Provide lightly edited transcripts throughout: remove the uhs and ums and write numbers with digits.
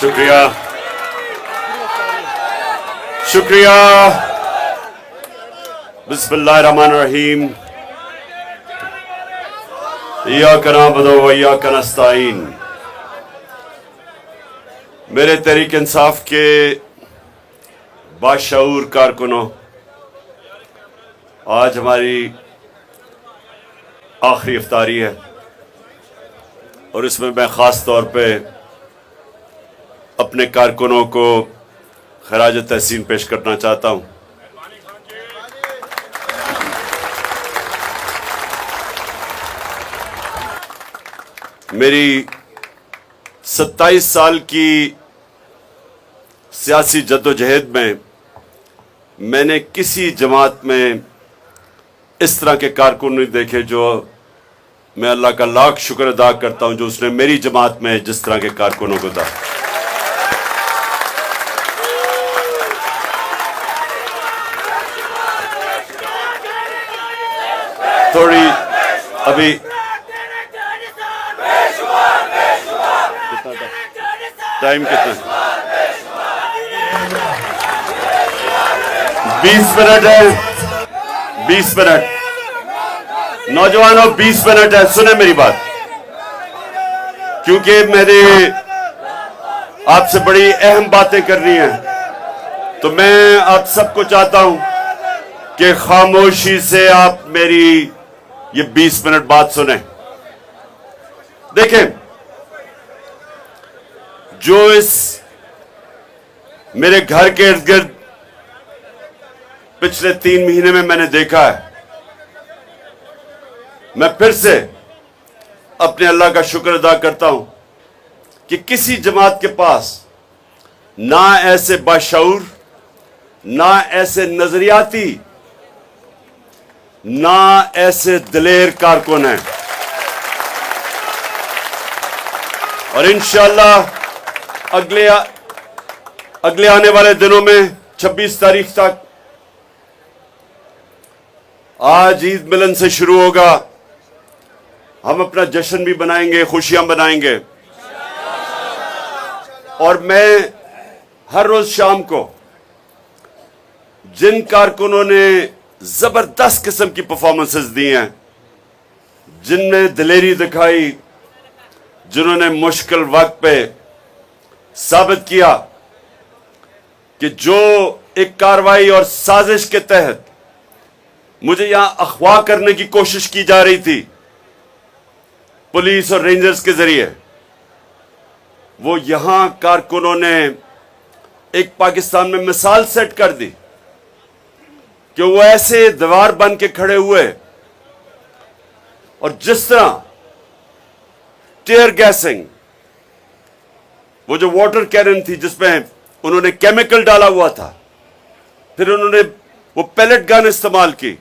शुक्रिया शुक्रिया। बिस्मिल्लाहिर्रहमानिर्रहीम। इय्याका नअबुदु व इय्याका नस्तईन। मेरे तहरीक इंसाफ के बाशऊर कारकुनों, आज हमारी आखिरी इफ्तारी है और इसमें मैं ख़ास तौर पे अपने कारकुनों को खराज तहसीन पेश करना चाहता हूं। मेरी 27 साल की सियासी जद्दोजहद में मैंने किसी जमात में इस तरह के कारकुन नहीं देखे जो मैं अल्लाह का लाख शुक्र अदा करता हूं जो उसने मेरी जमात में जिस तरह के कारकुनों को दा। थोड़ी अभी टाइम कितना 20 मिनट है। 20 मिनट नौजवानों, 20 मिनट है। सुने मेरी बात, क्योंकि मैंने आपसे बड़ी अहम बातें करनी है, तो मैं आप सबको चाहता हूं कि खामोशी से आप मेरी ये 20 मिनट बात सुने। देखें, जो इस मेरे घर के इर्द गिर्द पिछले 3 महीने में मैंने देखा है, मैं फिर से अपने अल्लाह का शुक्र अदा करता हूं कि किसी जमात के पास ना ऐसे बाशऊर, ना ऐसे नजरियाती, ना ऐसे दिलेर कारकुन हैं। और इंशाअल्लाह अगले आने वाले दिनों में 26 तारीख तक, आज ईद मिलन से शुरू होगा, हम अपना जश्न भी बनाएंगे, खुशियां बनाएंगे। और मैं हर रोज शाम को जिन कारकुनों ने जबरदस्त किस्म की परफॉर्मेंसेस दी हैं, जिनने दिलेरी दिखाई, जिन्होंने मुश्किल वक्त पे साबित किया कि जो एक कार्रवाई और साजिश के तहत मुझे यहां अगवा करने की कोशिश की जा रही थी पुलिस और रेंजर्स के जरिए, वो यहां कारकुनों ने एक पाकिस्तान में मिसाल सेट कर दी कि वो ऐसे दीवार बन के खड़े हुए और जिस तरह टीयर गैसिंग, वो जो वाटर कैनन थी जिसमें उन्होंने केमिकल डाला हुआ था, फिर उन्होंने वो पैलेट गन इस्तेमाल की,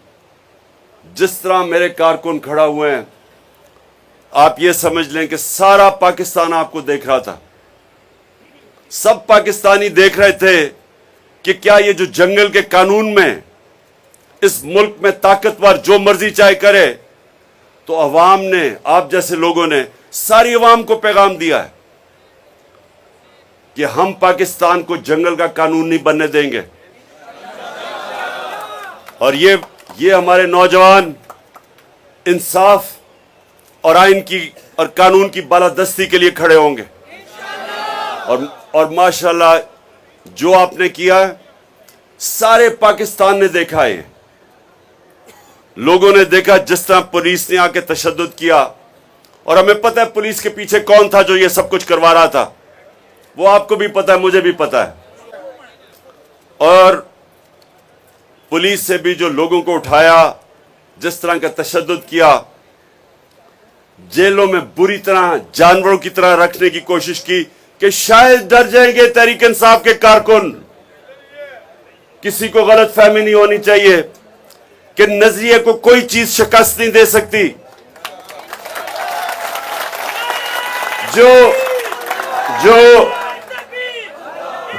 जिस तरह मेरे कारकुन खड़ा हुए हैं, आप ये समझ लें कि सारा पाकिस्तान आपको देख रहा था। सब पाकिस्तानी देख रहे थे कि क्या ये जो जंगल के कानून में इस मुल्क में ताकतवर जो मर्जी चाहे करे, तो अवाम ने, आप जैसे लोगों ने सारी अवाम को पैगाम दिया है कि हम पाकिस्तान को जंगल का कानून नहीं बनने देंगे। और ये हमारे नौजवान इंसाफ और आइन की और कानून की बालादस्ती के लिए खड़े होंगे। और माशाल्लाह जो आपने किया है, सारे पाकिस्तान ने देखा है, लोगों ने देखा जिस तरह पुलिस ने आके तशद्दुद किया। और हमें पता है पुलिस के पीछे कौन था जो ये सब कुछ करवा रहा था, वो आपको भी पता है, मुझे भी पता है। और पुलिस से भी जो लोगों को उठाया, जिस तरह का तशद्दुद किया, जेलों में बुरी तरह जानवरों की तरह रखने की कोशिश की कि शायद डर जाएंगे तहरीक इंसाफ के कारकुन। किसी को गलत फहमी नहीं होनी चाहिए कि नजरिए को कोई चीज शिकस्त नहीं दे सकती।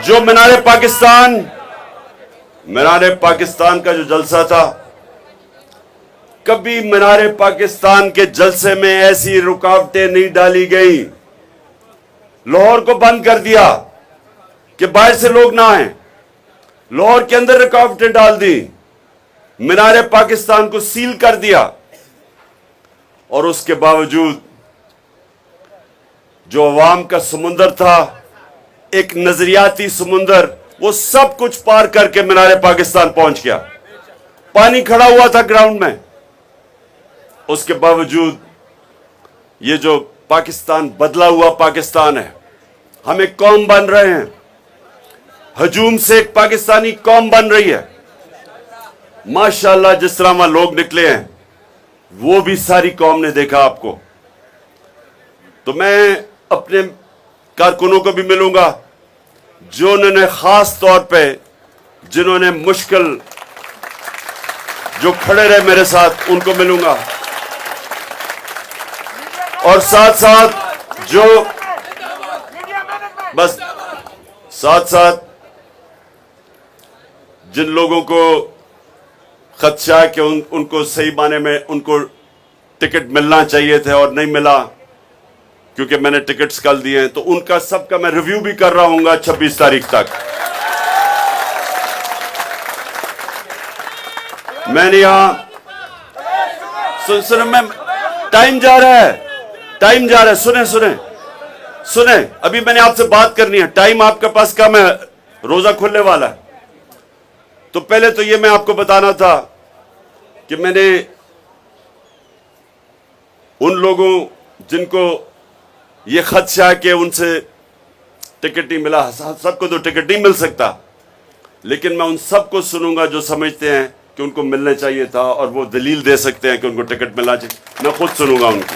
जो मीनारे पाकिस्तान का जो जलसा था, कभी मीनारे पाकिस्तान के जलसे में ऐसी रुकावटें नहीं डाली गई। लाहौर को बंद कर दिया, कि बाहर से लोग ना आए, लाहौर के अंदर रुकावटें डाल दी, मीनार पाकिस्तान को सील कर दिया, और उसके बावजूद जो अवाम का समुंदर था, एक नजरियाती समुंदर, वो सब कुछ पार करके मीनार पाकिस्तान पहुंच गया। पानी खड़ा हुआ था ग्राउंड में, उसके बावजूद ये जो पाकिस्तान बदला हुआ पाकिस्तान है, हम एक कौम बन रहे हैं, हजूम से एक पाकिस्तानी कौम बन रही है। माशाअल्लाह जिस तरह वहां लोग निकले हैं, वो भी सारी कौम ने देखा आपको। तो मैं अपने कारकुनों को भी मिलूंगा, जो उन्होंने खास तौर पे, जिन्होंने मुश्किल जो खड़े रहे मेरे साथ, उनको मिलूंगा, और साथ साथ जो बस साथ साथ जिन लोगों को खदशा है कि उनको सही माने में उनको टिकट मिलना चाहिए थे और नहीं मिला, क्योंकि मैंने टिकट्स कल दिए हैं, तो उनका सबका मैं रिव्यू भी कर रहा हूंगा 26 तारीख तक। मैंने यहां सुने, मैं टाइम जा रहा है, टाइम जा रहा है, सुने सुने सुने, अभी मैंने आपसे बात करनी है, टाइम आपके पास कम है, रोजा खुलने वाला है। तो पहले तो ये मैं आपको बताना था कि मैंने उन लोगों जिनको ये खदशा है कि उनसे टिकट नहीं मिला, सबको तो टिकट नहीं मिल सकता, लेकिन मैं उन सबको सुनूंगा जो समझते हैं कि उनको मिलना चाहिए था और वो दलील दे सकते हैं कि उनको टिकट मिलना चाहिए। मैं खुद सुनूंगा उनकी।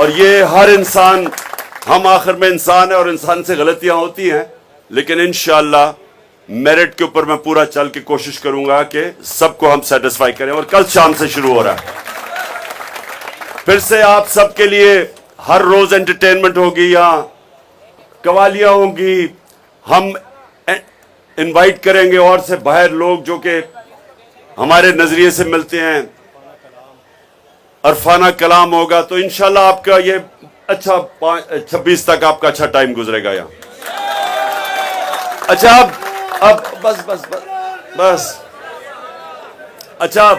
और ये हर इंसान, हम आखिर में इंसान है और इंसान से गलतियां होती हैं, लेकिन इंशाअल्लाह मेरिट के ऊपर मैं पूरा चल के कोशिश करूंगा कि सबको हम सेटिस्फाई करें। और कल शाम से शुरू हो रहा है, फिर से आप सबके लिए हर रोज एंटरटेनमेंट होगी, यहां कवालियां होंगी, हम इनवाइट करेंगे और से बाहर लोग जो कि हमारे नजरिए से मिलते हैं, अरफाना कलाम होगा। तो इंशाल्लाह आपका ये अच्छा 26 तक आपका अच्छा टाइम गुजरेगा यहाँ। अच्छा अब बस बस बस बस अच्छा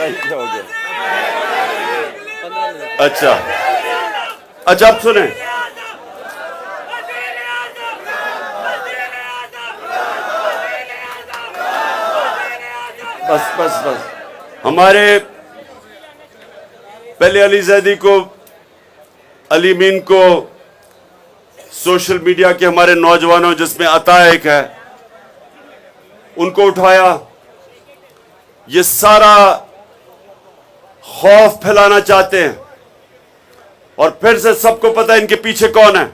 क्या हो गया? अच्छा अच्छा, अब सुने, बस बस बस, हमारे पहले अली जैदी को, अली मीन को, सोशल मीडिया के हमारे नौजवानों जिसमें अता एक है, उनको उठाया। ये सारा खौफ फैलाना चाहते हैं, और फिर से सबको पता है इनके पीछे कौन है।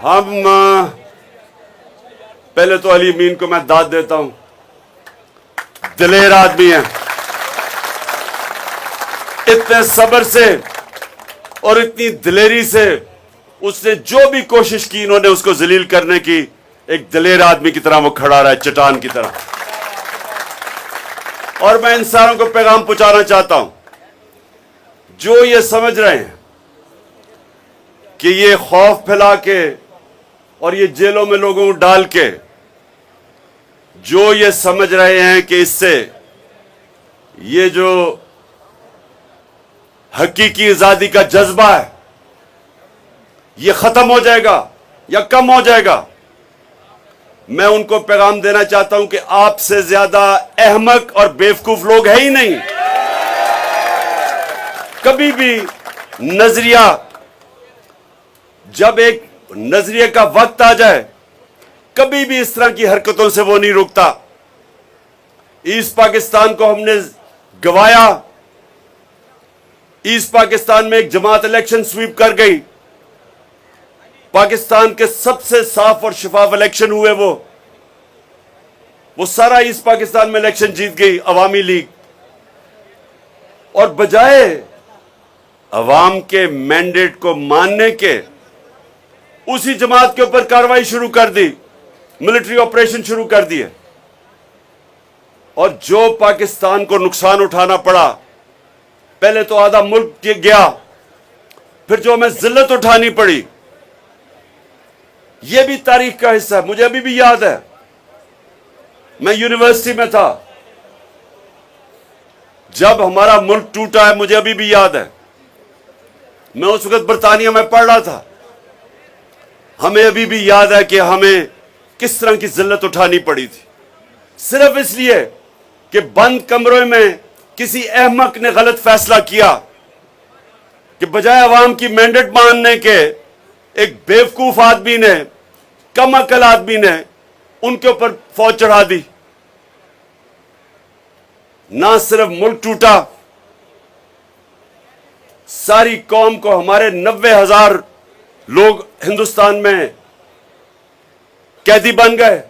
हम पहले तो अली मीन को मैं दाद देता हूं, दिलेर आदमी है, इतने सब्र से और इतनी दिलेरी से उसने जो भी कोशिश की, इन्होंने उसको जलील करने की, एक दिलेर आदमी की तरह वो खड़ा रहा है, चट्टान की तरह। और मैं इंसानों को पैगाम पहुंचाना चाहता हूं जो ये समझ रहे हैं कि ये खौफ फैला के और ये जेलों में लोगों को डाल के, जो ये समझ रहे हैं कि इससे ये जो हकीकी आजादी का जज्बा है ये खत्म हो जाएगा या कम हो जाएगा, मैं उनको पैगाम देना चाहता हूं कि आपसे ज्यादा अहमक और बेवकूफ लोग है ही नहीं। कभी भी नजरिया, जब एक नजरिए का वक्त आ जाए, कभी भी इस तरह की हरकतों से वो नहीं रुकता। ईस्ट पाकिस्तान को हमने गवाया, ईस्ट पाकिस्तान में एक जमात इलेक्शन स्वीप कर गई, पाकिस्तान के सबसे साफ और शफाफ इलेक्शन हुए, वो सारा ईस्ट पाकिस्तान में इलेक्शन जीत गई अवामी लीग। और बजाय अवाम के मैंडेट को मानने के, उसी जमात के ऊपर कार्रवाई शुरू कर दी, मिलिट्री ऑपरेशन शुरू कर दिए। और जो पाकिस्तान को नुकसान उठाना पड़ा, पहले तो आधा मुल्क गया, फिर जो हमें जिल्लत उठानी पड़ी, यह भी तारीख का हिस्सा है। मुझे अभी भी याद है, मैं यूनिवर्सिटी में था जब हमारा मुल्क टूटा है। मुझे अभी भी याद है, मैं उस वक्त बरतानिया में पढ़ रहा था। हमें अभी भी याद है कि हमें किस तरह की जिल्लत उठानी पड़ी थी, सिर्फ इसलिए कि बंद कमरों में किसी अहमक ने गलत फैसला किया कि बजाय अवाम की मैंडेट मानने के एक बेवकूफ आदमी ने, कम अकल आदमी ने उनके ऊपर फौज चढ़ा दी। ना सिर्फ मुल्क टूटा, सारी कौम को, हमारे 90,000 लोग हिंदुस्तान में कैदी बन गए।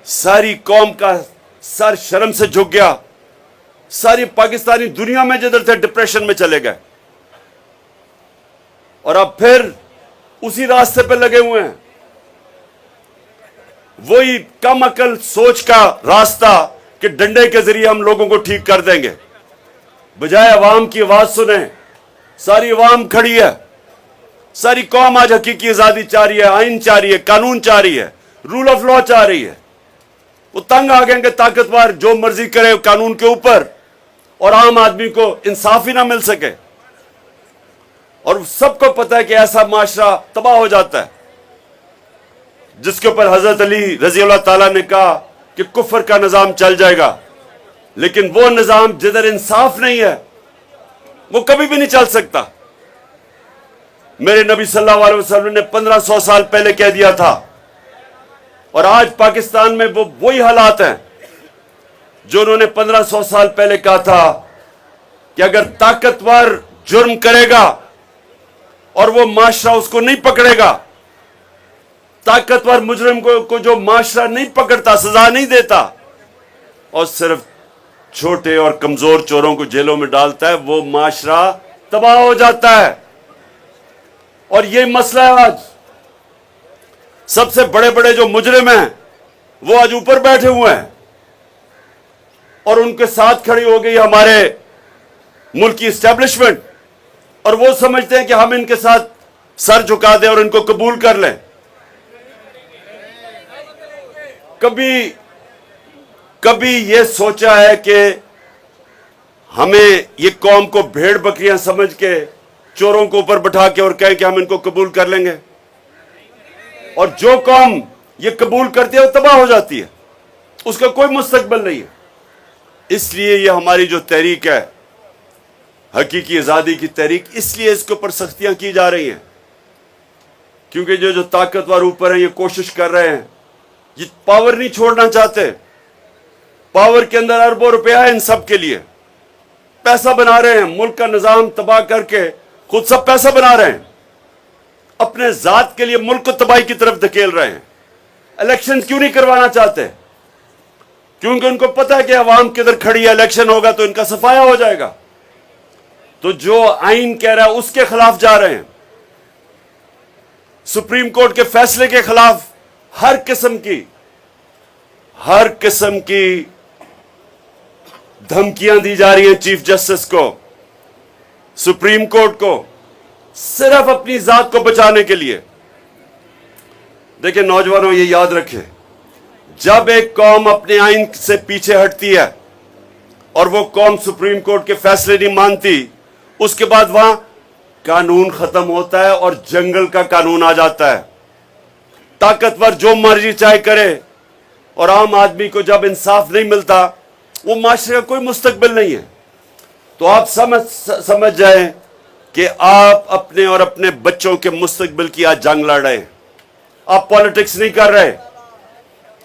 सारी कौम का सर शर्म से झुक गया। सारी पाकिस्तानी दुनिया में जिधर थे डिप्रेशन में चले गए, और अब फिर उसी रास्ते पे लगे हुए हैं। वही कम अकल सोच का रास्ता कि डंडे के जरिए हम लोगों को ठीक कर देंगे, बजाय अवाम की आवाज सुने। सारी अवाम खड़ी है, सारी कौम आज हकीकी आजादी चाह रही है, आइन चाह रही है, कानून चाह रही है, रूल ऑफ लॉ चाह रही है। वो तंग आ गए कि ताकतवर जो मर्जी करे कानून के ऊपर, और आम आदमी को इंसाफ ही ना मिल सके। और सबको पता है कि ऐसा माशरा तबाह हो जाता है, जिसके ऊपर हजरत अली रजी अल्लाह ताला ने कहा कि कुफर का निजाम चल जाएगा, लेकिन वो निजाम जिधर इंसाफ नहीं है वो कभी भी नहीं चल सकता। मेरे नबी सल्लल्लाहु अलैहि वसल्लम ने 1500 साल पहले कह दिया था, और आज पाकिस्तान में वो वही हालात हैं जो उन्होंने 1500 साल पहले कहा था कि अगर ताकतवर जुर्म करेगा और वो माशरा उसको नहीं पकड़ेगा, ताकतवर मुजरिम को जो माशरा नहीं पकड़ता, सजा नहीं देता, और सिर्फ छोटे और कमजोर चोरों को जेलों में डालता है, वो माशरा तबाह हो जाता है। और ये मसला है आज। सबसे बड़े बड़े जो मुजरिम हैं वो आज ऊपर बैठे हुए हैं, और उनके साथ खड़ी हो गई हमारे मुल्क की एस्टेब्लिशमेंट, और वो समझते हैं कि हम इनके साथ सर झुका दें और इनको कबूल कर लें। कभी ये सोचा है कि हमें ये कौम को भेड़ बकरियां समझ के चोरों को ऊपर बैठा के और कहें कि हम इनको कबूल कर लेंगे? और जो कौम ये कबूल करती है वो तबाह हो जाती है, उसका कोई मुस्तकबिल नहीं है। इसलिए ये हमारी जो तहरीक है, हकीकी आज़ादी की तहरीक, इसलिए इसके ऊपर सख्तियां की जा रही हैं, क्योंकि जो ताकतवर ऊपर हैं ये कोशिश कर रहे हैं, ये पावर नहीं छोड़ना चाहते। पावर के अंदर अरबों रुपया है इन सब के लिए, पैसा बना रहे हैं, मुल्क का निजाम तबाह करके खुद सब पैसा बना रहे हैं, अपने जात के लिए मुल्क को तबाही की तरफ धकेल रहे हैं। इलेक्शन क्यों नहीं करवाना चाहते? क्योंकि उनको पता है कि अवाम किधर खड़ी है, इलेक्शन होगा तो इनका सफाया हो जाएगा। तो जो आइन कह रहा है उसके खिलाफ जा रहे हैं, सुप्रीम कोर्ट के फैसले के खिलाफ हर किस्म की धमकियां दी जा रही हैं चीफ जस्टिस को, सुप्रीम कोर्ट को, सिर्फ अपनी जात को बचाने के लिए। देखिए नौजवानों, ये याद रखें, जब एक कौम अपने आइन से पीछे हटती है और वो कौम सुप्रीम कोर्ट के फैसले नहीं मानती, उसके बाद वहां कानून खत्म होता है और जंगल का कानून आ जाता है। ताकतवर जो मर्जी चाहे करे, और आम आदमी को जब इंसाफ नहीं मिलता, वो माशरे का कोई मुस्तकबिल नहीं है। तो आप समझ जाएं कि आप अपने और अपने बच्चों के मुस्तकबिल की आज जंग लड़ रहे हैं। आप पॉलिटिक्स नहीं कर रहे,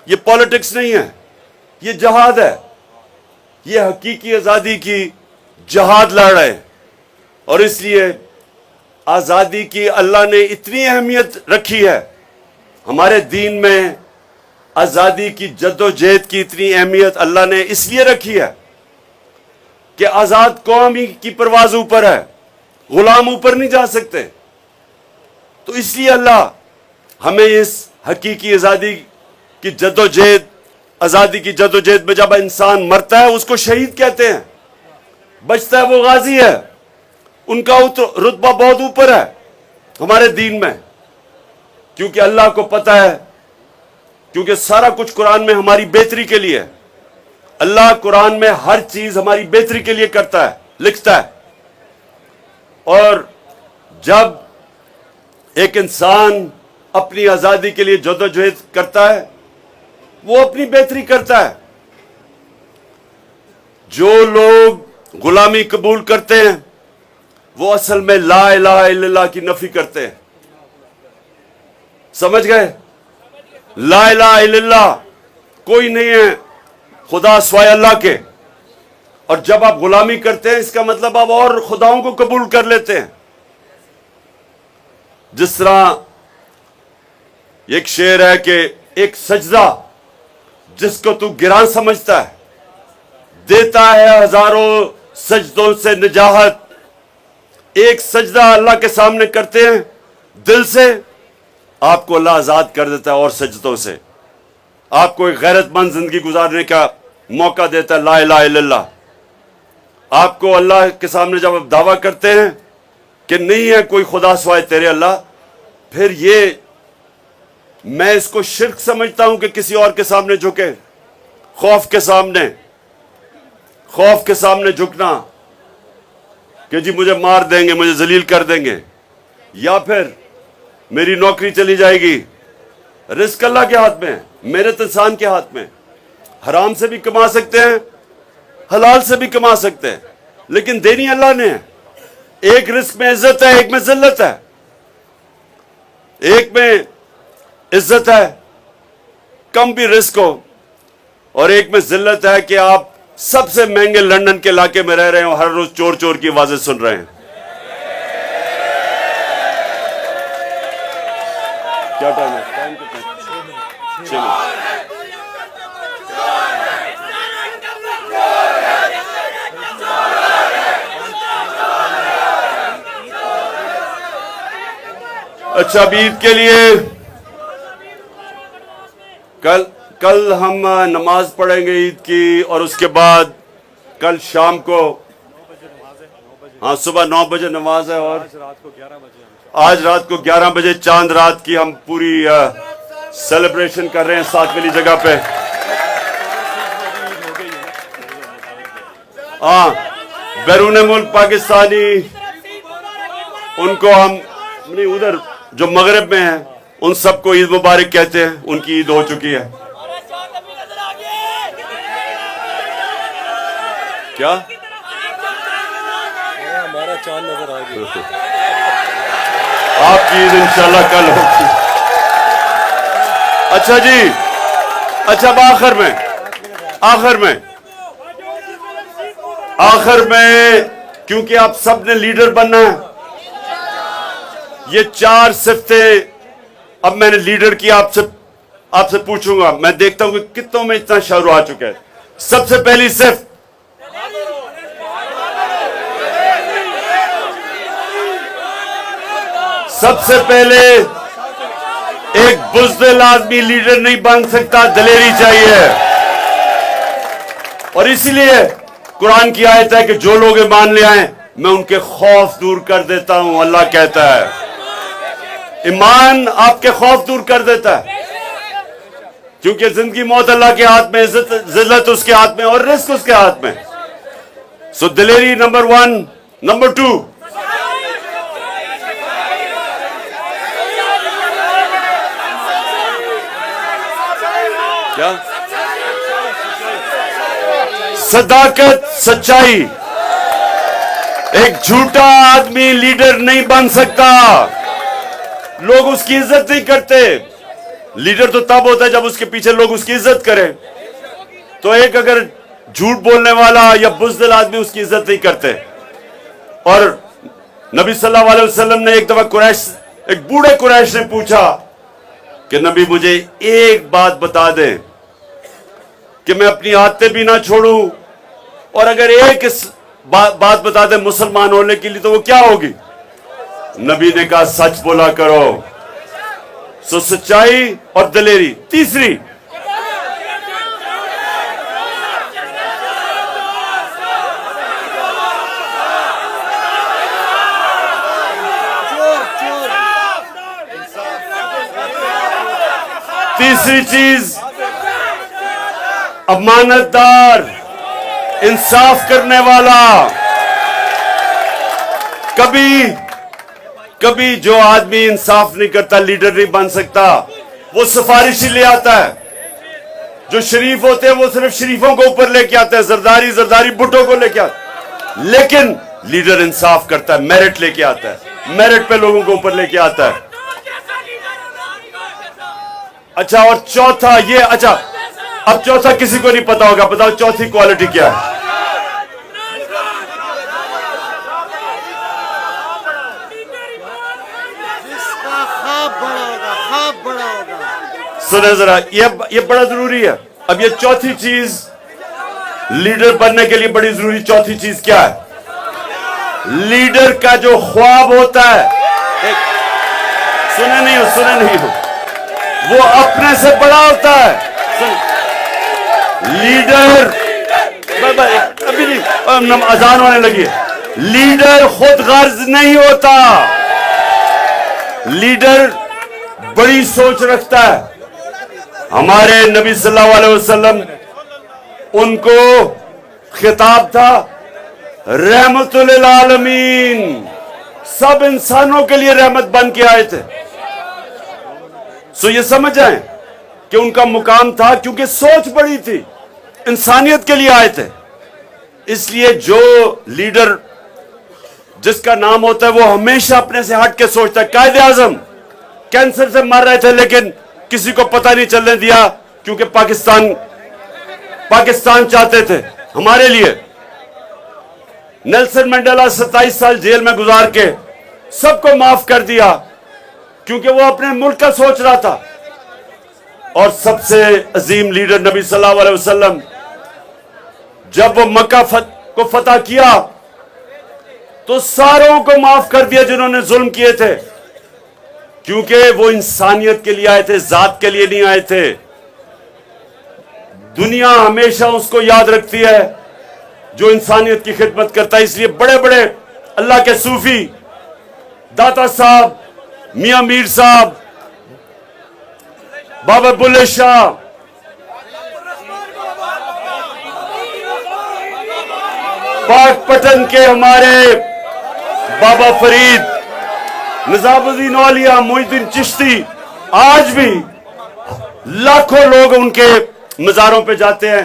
ये पॉलिटिक्स नहीं है, ये जहाद है। ये हकीकी आजादी की जहाद लड़ रहे हैं। और इसलिए आजादी की अल्लाह ने इतनी अहमियत रखी है, हमारे दीन में आजादी की जद्दोजहद की इतनी अहमियत अल्लाह ने इसलिए रखी है कि आजाद कौम ही की परवाज ऊपर है, गुलाम ऊपर नहीं जा सकते। तो इसलिए अल्लाह हमें इस हकीकी आजादी की जद्दोजहद आजादी की जदोजहद में जब इंसान मरता है उसको शहीद कहते हैं, बचता है वो गाजी है। उनका रुतबा बहुत ऊपर है हमारे दीन में, क्योंकि अल्लाह को पता है, क्योंकि सारा कुछ कुरान में हमारी बेहतरी के लिए है। अल्लाह कुरान में हर चीज हमारी बेहतरी के लिए करता है, लिखता है। और जब एक इंसान अपनी आजादी के लिए जदोजहद करता है, वो अपनी बेहतरी करता है। जो लोग गुलामी कबूल करते हैं वो असल में ला इलाहा इल्लल्लाह की नफी करते हैं। समझ गए? ला इलाहा इल्लल्लाह कोई नहीं है खुदा सिवाय अल्लाह के। और जब आप गुलामी करते हैं इसका मतलब आप और खुदाओं को कबूल कर लेते हैं। जिस तरह एक शेर है कि एक सजदा जिसको तू गिरां समझता है देता है हजारों सजदों से निजाहत। एक सजदा अल्लाह के सामने करते हैं दिल से, आपको अल्लाह आजाद कर देता है और सजदों से आपको एक गैरतमंद जिंदगी गुजारने का मौका देता है। ला इलाहा इल्लल्लाह। आपको अल्लाह के सामने जब आप दावा करते हैं कि नहीं है कोई खुदा सिवाय तेरे अल्लाह, फिर ये मैं इसको शिर्क समझता हूं कि किसी और के सामने झुके। खौफ के सामने झुकना कि जी मुझे मार देंगे, मुझे जलील कर देंगे, या फिर मेरी नौकरी चली जाएगी। रिस्क अल्लाह के हाथ में है, मेहनत इंसान के हाथ में। हराम से भी कमा सकते हैं, हलाल से भी कमा सकते हैं, लेकिन देनी अल्लाह ने है। एक रिस्क में इज्जत है, एक में जिल्लत है। एक में इज्जत है, कम भी रिस्क हो, और एक में जिल्लत है कि आप सबसे महंगे लंदन के इलाके में रह रहे हो, हर रोज चोर चोर की आवाजें सुन रहे हैं। क्या टाइम है? टाइम कितना? 6 मिनट। अच्छा, अब ईद के लिए कल हम नमाज पढ़ेंगे ईद की, और उसके बाद कल शाम को, हाँ सुबह 9 बजे नमाज है, और आज रात को 11 बजे चांद रात की हम पूरी सेलिब्रेशन कर रहे हैं साथ वाली जगह पे। हाँ, बैरून मुल्क पाकिस्तानी, उनको हम नहीं, उधर जो मगरब में है उन सबको ईद मुबारक कहते हैं। उनकी ईद हो चुकी है। क्या हमारा चांद नजर आ गया? आपकी ईद इंशाल्लाह कल होगी। अच्छा जी, अच्छा, अब आखिर में क्योंकि आप सब ने लीडर बनना है, ये 4 सिफ्तें अब मैंने लीडर की आपसे पूछूंगा। मैं देखता हूं कि कितनों में इतना शौर आ चुका है। सबसे पहली सिफ्त, सबसे पहले एक बुज़दिल आदमी लीडर नहीं बन सकता, दलेरी चाहिए। और इसीलिए कुरान की आयत है कि जो लोग ईमान ले आए मैं उनके खौफ दूर कर देता हूं। अल्लाह कहता है ईमान आपके खौफ दूर कर देता है, क्योंकि जिंदगी मौत अल्लाह के हाथ में, इज्जत जिल्लत उसके हाथ में, और रिस्क उसके हाथ में। सो दिलेरी नंबर 1। नंबर 2, क्या? सदाकत, सच्चाई। एक झूठा आदमी लीडर नहीं बन सकता, लोग उसकी इज्जत नहीं करते। लीडर तो तब होता है जब उसके पीछे लोग उसकी इज्जत करें। तो एक अगर झूठ बोलने वाला या बुज़दिल आदमी उसकी इज्जत नहीं करते। और नबी सल्लल्लाहु अलैहि वसल्लम ने एक दफा एक बूढ़े कुरैश ने पूछा कि नबी मुझे एक बात बता दें कि मैं अपनी आदतें भी ना छोड़ूं, और अगर एक बात बता दें मुसलमान होने के लिए तो वो क्या होगी? नबी ने कहा सच बोला करो। सो सच्चाई और दलेरी। तीसरी, तीसरी चीज, अमानतदार, इंसाफ करने वाला। कभी जो आदमी इंसाफ नहीं करता लीडर नहीं बन सकता, वो सिफारिशी ले आता है। जो शरीफ होते हैं वो सिर्फ शरीफों को ऊपर लेके आते हैं, जरदारी भुट्टो को लेके आते हैं। लेकिन लीडर इंसाफ करता है, मेरिट लेके आता है, मेरिट पे लोगों को ऊपर लेके आता है। अच्छा, और चौथा ये, अच्छा अब चौथा किसी को नहीं पता होगा, बताओ चौथी क्वालिटी क्या है? सुने जरा, ये बड़ा जरूरी है। अब ये चौथी चीज लीडर बनने के लिए बड़ी जरूरी चौथी चीज क्या है? लीडर का जो ख्वाब होता है, सुने नहीं हो, वो अपने से बड़ा होता है। लीडर अभी नहीं, अजान होने लगी है। लीडर खुद गर्ज नहीं होता, लीडर बड़ी सोच रखता है। हमारे नबी सल्लल्लाहु अलैहि वसल्लम, उनको खिताब था रहमतुल लिल आलमीन, सब इंसानों के लिए रहमत बन के आए थे। सो ये समझ जाएं कि उनका मुकाम था, क्योंकि सोच बड़ी थी, इंसानियत के लिए आए थे। इसलिए जो लीडर जिसका नाम होता है वो हमेशा अपने से हट के सोचता है। कायदे आजम कैंसर से मर रहे थे, लेकिन किसी को पता नहीं चलने दिया, क्योंकि पाकिस्तान चाहते थे हमारे लिए। नेल्सन मंडेला 27 साल जेल में गुजार के सबको माफ कर दिया, क्योंकि वो अपने मुल्क का सोच रहा था। और सबसे अजीम लीडर नबी सल्लल्लाहु अलैहि वसल्लम, जब वो मक्का को फतह किया तो सारों को माफ कर दिया जिन्होंने जुल्म किए थे, क्योंकि वो इंसानियत के लिए आए थे, जात के लिए नहीं आए थे। दुनिया हमेशा उसको याद रखती है जो इंसानियत की खिदमत करता है। इसलिए बड़े बड़े अल्लाह के सूफी, दाता साहब, मियां मीर साहब, बाबा बुल्ले शाह, पाक पटन के हमारे बाबा फरीद, निजामुद्दीन औलिया, मोइनुद्दीन चिश्ती, आज भी लाखों लोग उनके मज़ारों पे जाते हैं,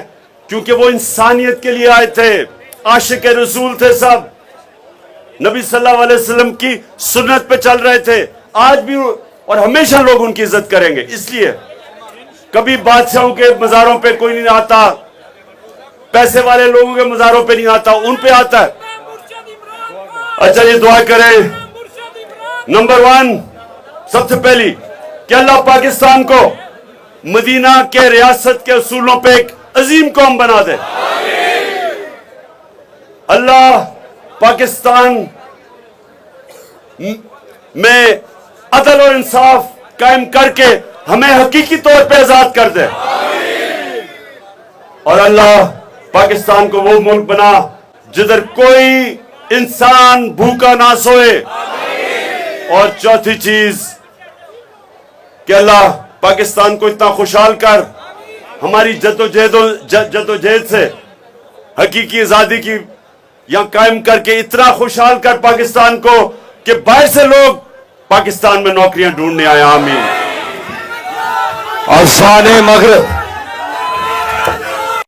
क्योंकि वो इंसानियत के लिए आए थे, आशिक रसूल थे सब, नबी सल्लल्लाहु अलैहि वसल्लम की सुन्नत पे चल रहे थे। आज भी और हमेशा लोग उनकी इज्जत करेंगे। इसलिए कभी बादशाहों के मज़ारों पे कोई नहीं आता, पैसे वाले लोगों के मज़ारों पे नहीं आता, उन पे आता है। अच्छा, ये दुआ करें। नंबर 1 सबसे पहली कि अल्लाह पाकिस्तान को मदीना के रियासत के असूलों पे एक अजीम कौम बना दे। अल्लाह पाकिस्तान में अदल और इंसाफ कायम करके हमें हकीकी तौर पे आजाद कर दे। और अल्लाह पाकिस्तान को वो मुल्क बना जिधर कोई इंसान भूखा ना सोए। और चौथी चीज कि अल्लाह पाकिस्तान को इतना खुशहाल कर, हमारी जद्दोजहद से हकीकी आजादी की यहां कायम करके इतना खुशहाल कर पाकिस्तान को कि बाहर से लोग पाकिस्तान में नौकरियां ढूंढने आए। आमीन। और शान मगरिब